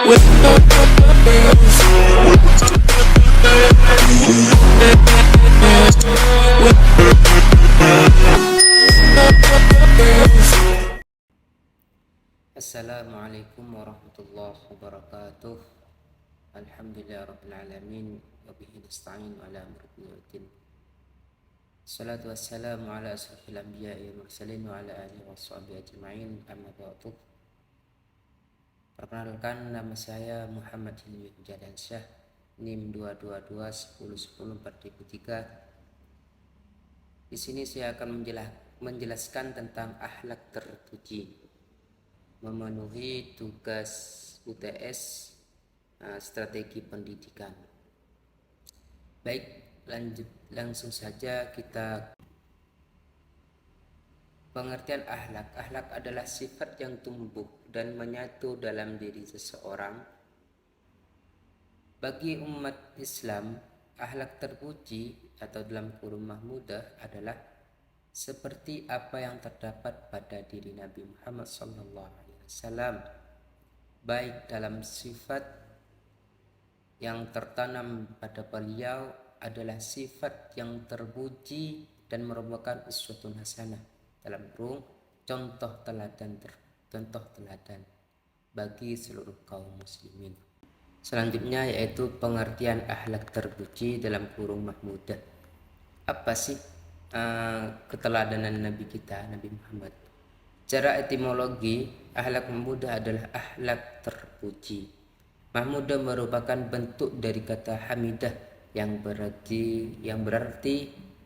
Assalamualaikum warahmatullahi wabarakatuh. Alhamdulillahirrabbilalamin. Wabihi nasta'in ala amri dunya. Salatu wassalamu ala asrafil anbiya'i wal mursalin wa ala alihi washabihi ajma'in. Amma ba'du. Perkenalkan, nama saya Muhammad Hilmi Hujadansyah, NIM 222-10-4003. Di sini saya akan menjelaskan tentang akhlak terpuji, memenuhi tugas UTS strategi pendidikan. Baik, langsung saja kita. Pengertian akhlak. Akhlak adalah sifat yang tumbuh dan menyatu dalam diri seseorang. Bagi umat Islam, akhlak terpuji atau dalam kurung mahmudah adalah seperti apa yang terdapat pada diri Nabi Muhammad SAW, baik dalam sifat yang tertanam pada beliau adalah sifat yang terpuji dan merupakan uswatun hasanah, dalam kurung contoh teladan bagi seluruh kaum muslimin. Selanjutnya yaitu pengertian akhlak terpuji dalam kurung mahmudah. Apa sih keteladanan Nabi kita, Nabi Muhammad? Secara etimologi, akhlak mahmudah adalah akhlak terpuji. Mahmudah merupakan bentuk dari kata hamidah yang berarti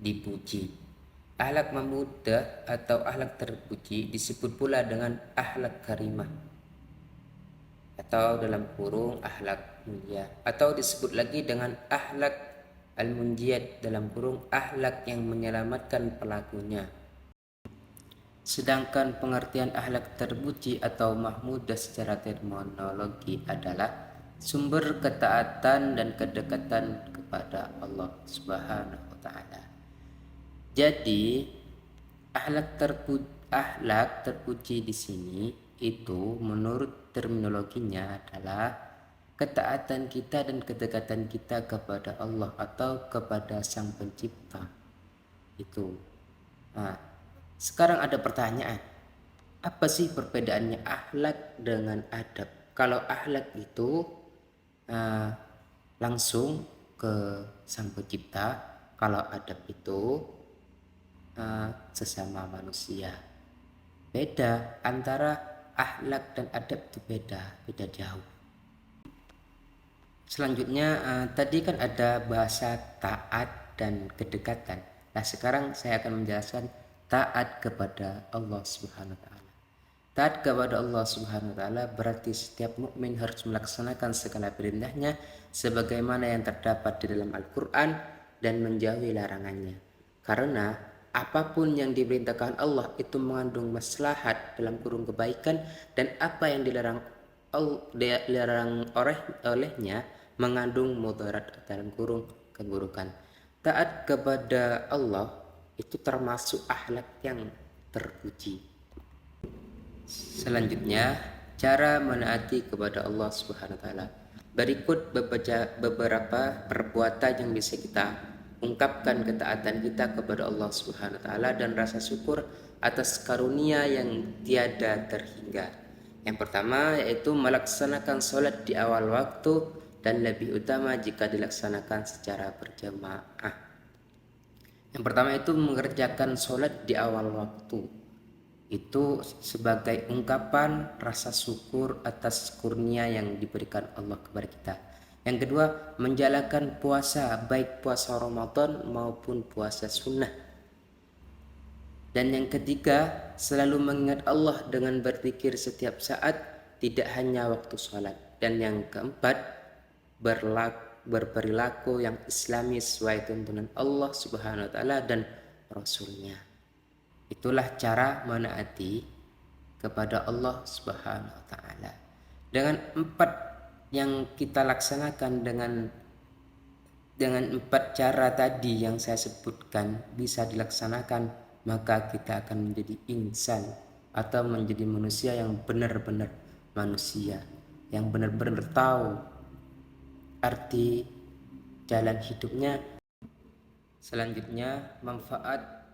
dipuji. Akhlak mahmudah atau akhlak terpuji disebut pula dengan akhlak karimah atau dalam kurung akhlak mulia, atau disebut lagi dengan akhlak al-munjiyat dalam kurung akhlak yang menyelamatkan pelakunya. Sedangkan pengertian akhlak terpuji atau mahmudah secara terminologi adalah sumber ketaatan dan kedekatan kepada Allah Subhanahu wa taala. Jadi akhlak terpuji di sini itu menurut terminologinya adalah ketaatan kita dan kedekatan kita kepada Allah atau kepada Sang Pencipta. Itu. Nah, sekarang ada pertanyaan, apa sih perbedaannya akhlak dengan adab? Kalau akhlak itu langsung ke Sang Pencipta, kalau adab itu sesama manusia. Beda antara akhlak dan adab itu beda jauh. Selanjutnya tadi kan ada bahasa taat dan kedekatan. Nah, sekarang saya akan menjelaskan taat kepada Allah Subhanahu wa taala. Taat kepada Allah Subhanahu wa taala berarti setiap mukmin harus melaksanakan segala perintahnya sebagaimana yang terdapat di dalam Al-Qur'an dan menjauhi larangannya. Karena apapun yang diperintahkan Allah itu mengandung maslahat dalam kurung kebaikan, dan apa yang dilarang olehnya mengandung mudarat dalam kurung keburukan. Taat kepada Allah itu termasuk akhlak yang terpuji. Selanjutnya, cara menaati kepada Allah Subhanahu wa taala. Berikut beberapa perbuatan yang bisa kita ungkapkan ketaatan kita kepada Allah Subhanahu wa taala dan rasa syukur atas karunia yang tiada terhingga. Yang pertama yaitu melaksanakan sholat di awal waktu dan lebih utama jika dilaksanakan secara berjamaah. Yang pertama itu mengerjakan sholat di awal waktu. Itu sebagai ungkapan rasa syukur atas kurnia yang diberikan Allah kepada kita. Yang kedua, menjalankan puasa, baik puasa Ramadan maupun puasa sunnah. Dan yang ketiga, selalu mengingat Allah dengan berzikir setiap saat, tidak hanya waktu sholat. Dan yang keempat, berperilaku yang islami sesuai tuntunan Allah Subhanahu wa taala dan Rasulnya. Itulah cara menaati kepada Allah Subhanahu wa taala. Dengan empat yang kita laksanakan dengan 4 cara tadi yang saya sebutkan bisa dilaksanakan, maka kita akan menjadi insan atau menjadi manusia yang benar-benar manusia. yang benar-benar tahu arti jalan hidupnya. Selanjutnya, manfaat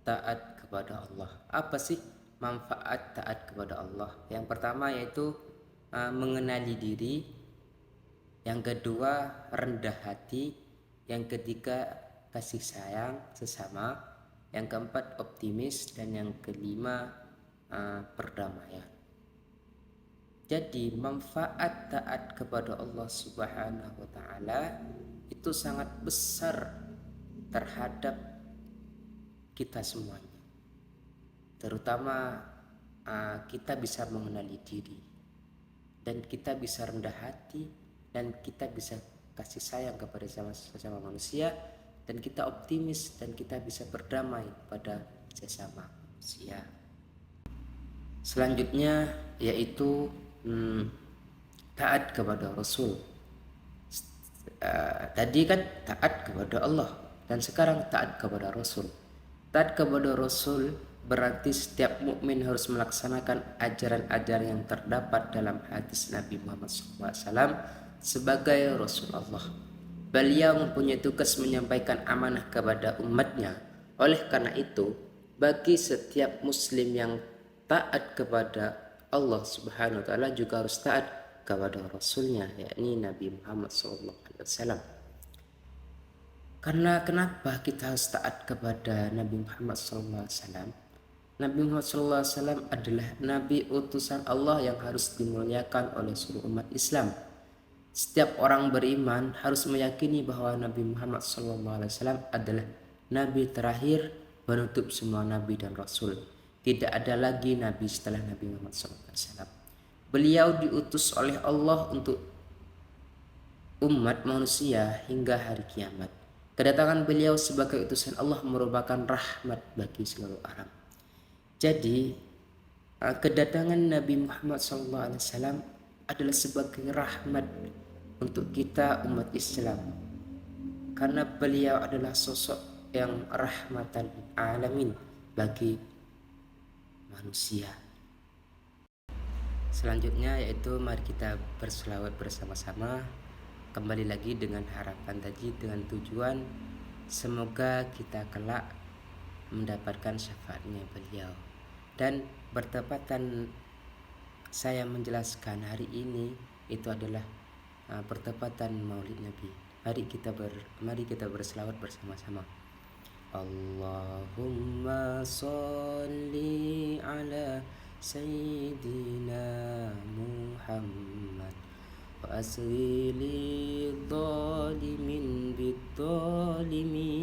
taat kepada Allah. Apa sih manfaat taat kepada Allah? Yang pertama yaitu mengenali diri, yang kedua rendah hati, yang ketiga kasih sayang sesama, yang keempat optimis, dan yang kelima perdamaian. Jadi manfaat taat kepada Allah Subhanahu wa taala itu sangat besar terhadap kita semuanya. Terutama kita bisa mengenali diri, dan kita bisa rendah hati, dan kita bisa kasih sayang kepada sesama manusia, dan kita optimis, dan kita bisa berdamai pada sesama manusia. Selanjutnya yaitu taat kepada Rasul. Tadi kan taat kepada Allah, dan sekarang taat kepada Rasul. Taat kepada Rasul berarti setiap mukmin harus melaksanakan ajaran-ajaran yang terdapat dalam hadis Nabi Muhammad SAW sebagai Rasul Allah. Beliau mempunyai tugas menyampaikan amanah kepada umatnya. Oleh karena itu, bagi setiap muslim yang taat kepada Allah Subhanahu wa taala juga harus taat kepada Rasulnya, yakni Nabi Muhammad SAW. Karena kenapa kita harus taat kepada Nabi Muhammad SAW? Nabi Muhammad SAW adalah Nabi utusan Allah yang harus dimuliakan oleh seluruh umat Islam. Setiap orang beriman harus meyakini bahwa Nabi Muhammad SAW adalah Nabi terakhir penutup semua Nabi dan Rasul. Tidak ada lagi Nabi setelah Nabi Muhammad SAW. Beliau diutus oleh Allah untuk umat manusia hingga hari kiamat. Kedatangan beliau sebagai utusan Allah merupakan rahmat bagi seluruh orang. Jadi kedatangan Nabi Muhammad SAW adalah sebagai rahmat untuk kita umat Islam, karena beliau adalah sosok yang rahmatan alamin bagi manusia. Selanjutnya yaitu mari kita berselawat bersama-sama, kembali lagi dengan harapan tadi, dengan tujuan semoga kita kelak mendapatkan syafaatnya beliau. Dan bertepatan saya menjelaskan hari ini itu adalah bertepatan Maulid Nabi. Mari kita berselawat bersama-sama. Allahumma sholli ala Sayyidina Muhammad wa asri li dhalimin bid-dhalimin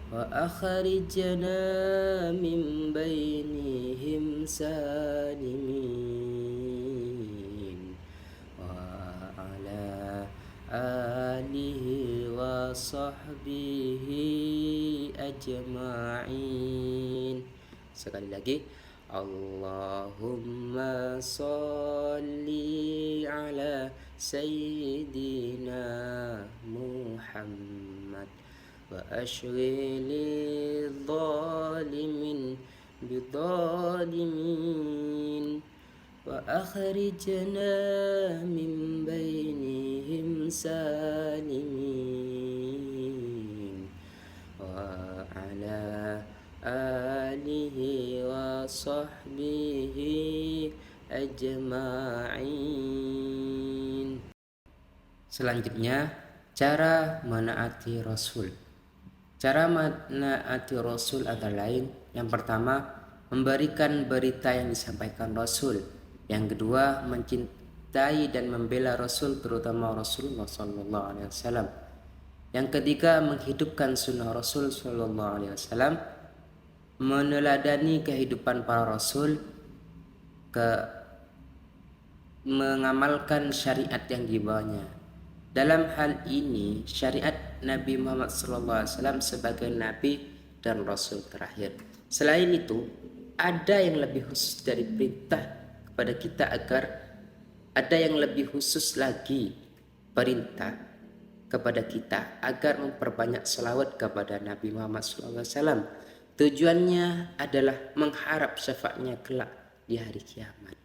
wa akhrijna min bainihim salimin wa ala alihi wa sahbihi ajma'in. Sekali lagi, Allahumma sholli ala Sayyidina Muhammad wa ashri lil zalimin bidhalimin wa akhrijna min bainihim salimin wa ala alihi wa sahbihi ajma'in. Selanjutnya, cara menaati Rasul. Cara menaati Rasul antara lain, yang pertama, memberikan berita yang disampaikan Rasul. Yang kedua, mencintai dan membela Rasul, terutama Rasulullah SAW. Yang ketiga, menghidupkan sunnah Rasul SAW, meneladani kehidupan para Rasul, mengamalkan syariat yang dibawanya. Dalam hal ini, syariat Nabi Muhammad SAW sebagai Nabi dan Rasul terakhir. Selain itu, ada yang lebih khusus dari perintah kepada kita, agar ada yang lebih khusus lagi perintah kepada kita agar memperbanyak selawat kepada Nabi Muhammad SAW. Tujuannya adalah mengharap syafaatnya kelak di hari kiamat.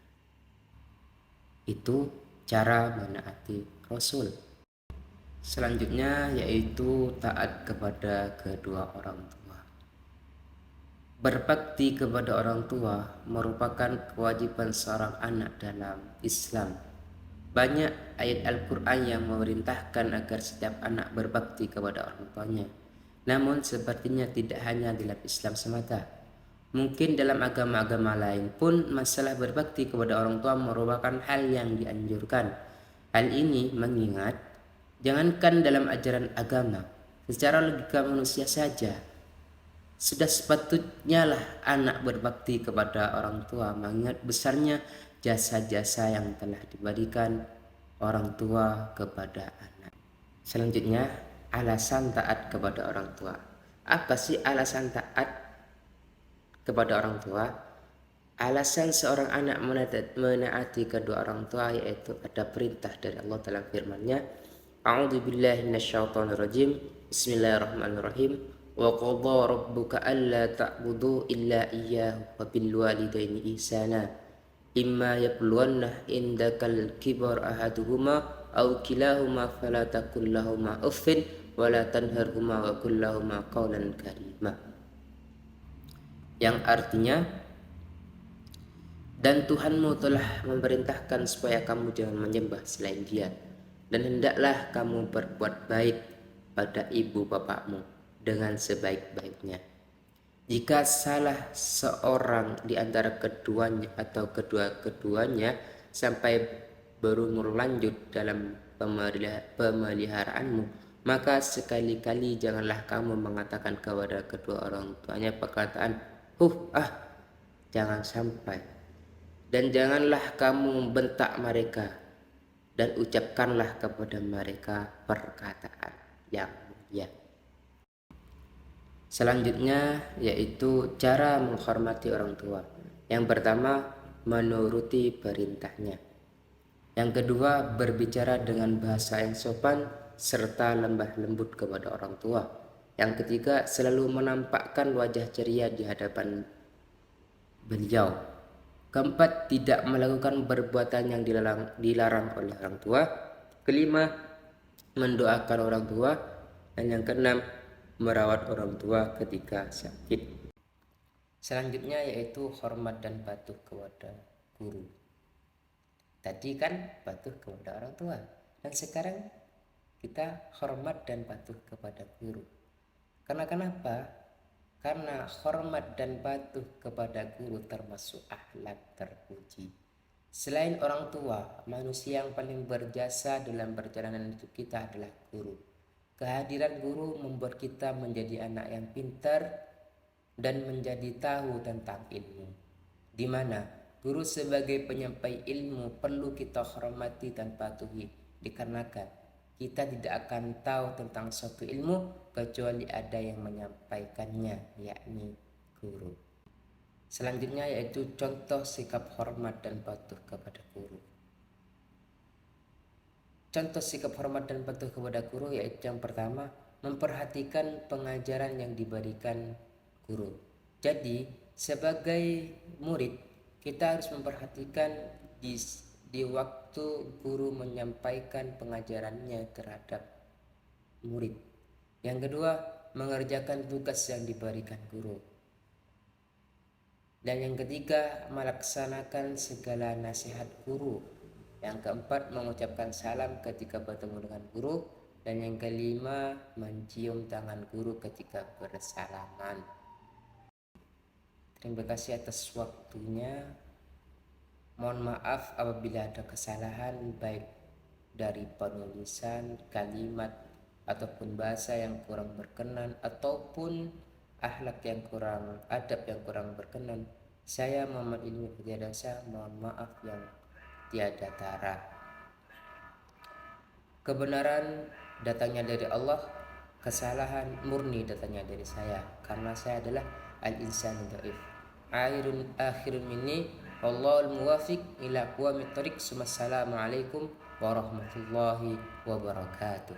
Itu cara menaati Rasul. Selanjutnya yaitu taat kepada kedua orang tua. Berbakti kepada orang tua merupakan kewajiban seorang anak dalam Islam. Banyak ayat Al-Quran yang memerintahkan agar setiap anak berbakti kepada orang tuanya. Namun sepertinya tidak hanya dalam Islam semata. Mungkin dalam agama-agama lain pun masalah berbakti kepada orang tua merupakan hal yang dianjurkan. Hal ini mengingat jangankan dalam ajaran agama, secara logika manusia saja sudah sepatutnya lah anak berbakti kepada orang tua, mengingat besarnya jasa-jasa yang telah diberikan orang tua kepada anak. Selanjutnya, alasan taat kepada orang tua. Apa sih alasan taat kepada orang tua? Alasan seorang anak menaati kedua orang tua yaitu ada perintah dari Allah dalam firman-Nya, A'udzubillahi minasyaitonirrajim. Bismillahirrahmanirrahim. Wa qadha rabbuka alla ta'budu illa iyyahu wa bil walidaini ihsana. Imma yablughanna indakal kibar ahaduhuma aw kilahuma fala taqul lahumā uffin wa la tanharhumā wa qul lahumā qawlan karīmā. Yang artinya, dan Tuhanmu telah memerintahkan supaya kamu jangan menyembah selain Dia, dan hendaklah kamu berbuat baik pada ibu bapakmu dengan sebaik-baiknya. Jika salah seorang di antara keduanya atau kedua-keduanya sampai berumur lanjut dalam pemeliharaanmu, maka sekali-kali janganlah kamu mengatakan kepada kedua orang tuanya perkataan jangan sampai, dan janganlah kamu membentak mereka, dan ucapkanlah kepada mereka perkataan yang mulia. Selanjutnya yaitu cara menghormati orang tua. Yang pertama, menuruti perintahnya. Yang kedua, berbicara dengan bahasa yang sopan serta lembah lembut kepada orang tua. Yang ketiga, selalu menampakkan wajah ceria di hadapan beliau. Keempat, tidak melakukan perbuatan yang dilarang oleh orang tua. Kelima, mendoakan orang tua. Dan yang keenam, merawat orang tua ketika sakit. Selanjutnya yaitu hormat dan patuh kepada guru. Tadi kan patuh kepada orang tua, dan sekarang kita hormat dan patuh kepada guru. Karena kenapa? Karena hormat dan patuh kepada guru termasuk akhlak terpuji. Selain orang tua, manusia yang paling berjasa dalam perjalanan hidup kita adalah guru. Kehadiran guru membuat kita menjadi anak yang pintar dan menjadi tahu tentang ilmu. Di mana guru sebagai penyampai ilmu perlu kita hormati dan patuhi, dikarenakan kita tidak akan tahu tentang suatu ilmu kecuali ada yang menyampaikannya, yakni guru. Selanjutnya yaitu contoh sikap hormat dan patuh kepada guru. Contoh sikap hormat dan patuh kepada guru yaitu yang pertama, memperhatikan pengajaran yang diberikan guru. Jadi sebagai murid kita harus memperhatikan di waktu guru menyampaikan pengajarannya terhadap murid. Yang kedua, mengerjakan tugas yang diberikan guru. Dan yang ketiga, melaksanakan segala nasihat guru. Yang keempat, mengucapkan salam ketika bertemu dengan guru. Dan yang kelima, mencium tangan guru ketika bersalaman. Terima kasih atas waktunya. Mohon maaf apabila ada kesalahan baik dari penulisan, kalimat, ataupun bahasa yang kurang berkenan, ataupun akhlak yang kurang, adab yang kurang berkenan. Saya Muhammad Ilmi Putiadasa, mohon maaf yang tiada tara. Kebenaran datangnya dari Allah, kesalahan murni datangnya dari saya, karena saya adalah al-insanu dhaif. Akhirun minni wallahul muwafiq ila aqwamit thoriq. Assalamualaikum warahmatullahi wabarakatuh.